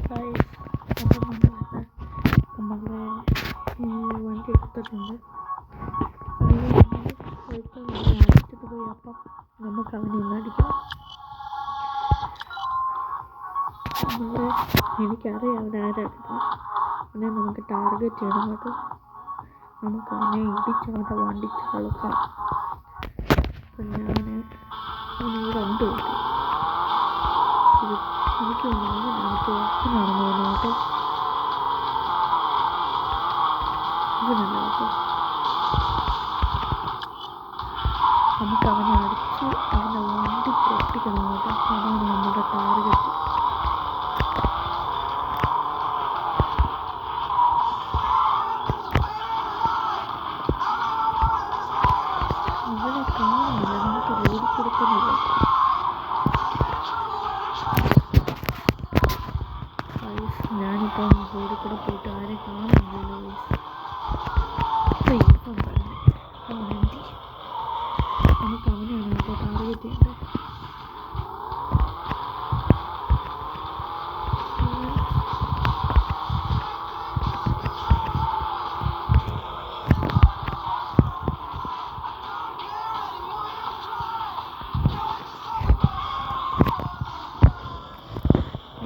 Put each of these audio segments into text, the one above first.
Guys, അപ്പം നമ്മളുടെ ഈ വണ്ടി എടുത്തിട്ടുണ്ട്. ഇപ്പം നമ്മൾ അടിച്ചിട്ട് പോയി. അപ്പം നമുക്ക് അവനെ ഇന്ന് അടിക്കണം. എനിക്കറിയാം അവനാരായിരുന്നു. അവനെ നമുക്ക് ടാർഗറ്റ് ചെയ്യണം കേട്ടോ. നമുക്ക് അവനെ ഇടിച്ചവൻ്റെ വണ്ടി ചളുക്കണം. അപ്പം അവനിവിടെ ഉണ്ട് കേട്ടോ. എനിക്ക് നമുക്ക് ഓപ്പനാണെന്ന് തോന്നുന്നു കേട്ടോ. ഇവനല്ല കേട്ടോ. നമുക്ക് അവനെ അടിച്ച് അവൻ്റെ വണ്ടി പൊട്ടിക്കണം കേട്ടോ. അതാണ് നമ്മുടെ ടാർഗറ്റ്. അവനെ കാണുന്നില്ല, നമുക്ക് റോഡിൽ കൊടുക്കുന്നില്ല. ഞാനിപ്പം റോഡിൽ കൂടെ പോയിട്ട് ആരെ കാണുന്നില്ലല്ലോ. ഇപ്പം പറഞ്ഞു അവനെന്തി നമുക്ക് അവനെയാണ് കേട്ടോ ടാർഗറ്റ് ചെയ്യേണ്ടത്.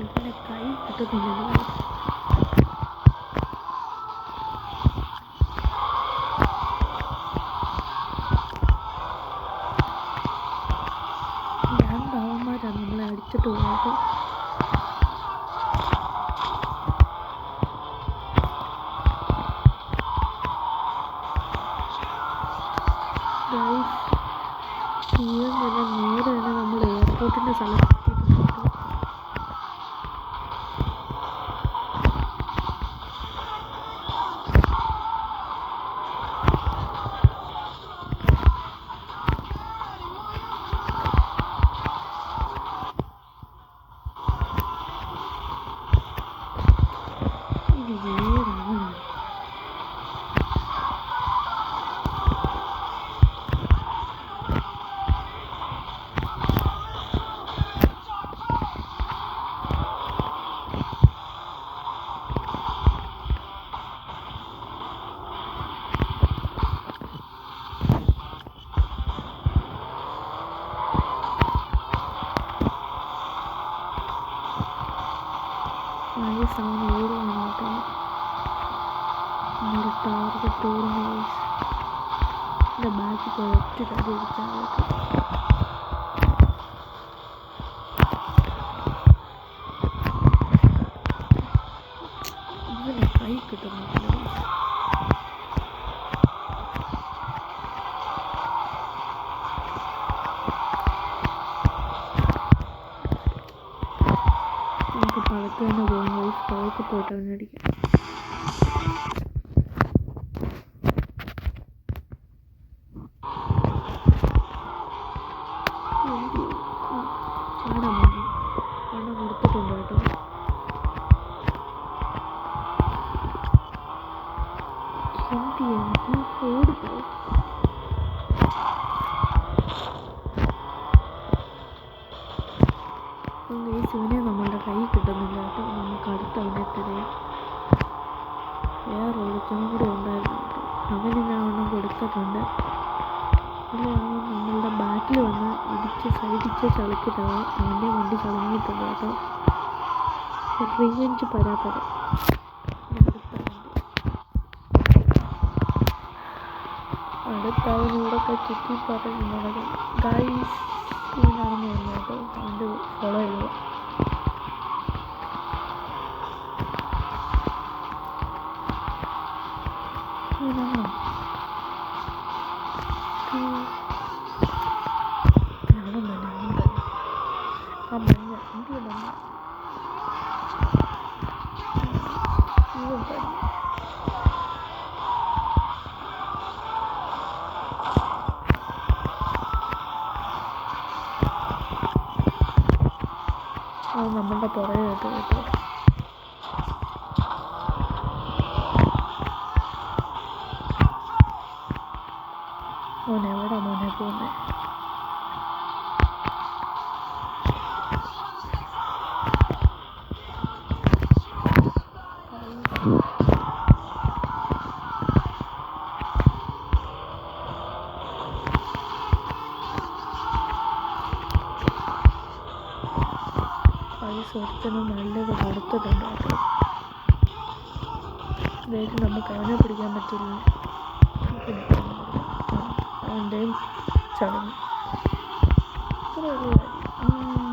ഇവനെ കൈ കിട്ടുന്നില്ലല്ലോ. രണ്ടാവന്മാരാണ് നമ്മളെ അടിച്ചിട്ട് പോയത്. നേരെ തന്നെ നമ്മൾ എയർപോർട്ടിൻ്റെ സ്ഥലത്ത് സാധനം ഓടുകയാണ് കേട്ടോ. നമ്മുടെ ടാർഗറ്റ് ഓടുന്ന എൻ്റെ ബാക്കിൽ പോയി ഒറ്റ തടി അടിച്ചാൽ ഇവനെ കൈ കിട്ടുന്നില്ല. നമുക്ക് പഴക്ക് തന്നെ പോകുമ്പോൾ പഴക്ക് പോയിട്ട് അവനടിക്കാം. പണം കൊടുത്തിട്ടുണ്ട് കേട്ടോ. എന്ത് ഓടിപ്പോ ഇവനെ നമ്മളുടെ കൈ കിട്ടുന്നില്ല കേട്ടോ. നമുക്ക് അടുത്ത അവനെ തരാം. വേറെ ഒരുത്തനും കൂടി ഉണ്ടായിരുന്നു കേട്ടോ. അവന് ഞാൻ ഒന്നും കൊടുത്തിട്ടുണ്ട്. അവൻ നമ്മളുടെ ബാക്കിൽ വന്ന് സൈഡിച്ച് ചളിക്കിട്ടാണ്. അവൻ്റെ വണ്ടി ചളങ്ങിയിട്ടുണ്ട് കേട്ടോ. റിവെഞ്ച് പരാപരം. അടുത്ത അവനിവിടൊക്കെ ചുറ്റി പറഞ്ഞ് നടക്കും. ഗൈസ് ഇവനാണെന്ന് പറഞ്ഞു കേട്ടോ. അവൻ്റെ ഫോളോ ചെയ്യുക. ഇവനാണോ? അവനും തന്നെ ആ മഞ്ഞ ഇന്ത്യ മഞ്ഞ ഇവൻ തന്നെ. അത് നമ്മളുടെ പുറകെ കേട്ടോ. മോനെ പോകുന്നത്? ഒരുത്തന് നല്ലത് കൊടുത്തിട്ടുണ്ട് കേട്ടോ. അതായത് നമുക്ക് അവനെ പിടിക്കാൻ പറ്റില്ല. അവൻ്റെയും ചടങ്ങ് ഇത്ര ഒരു കാര്യം.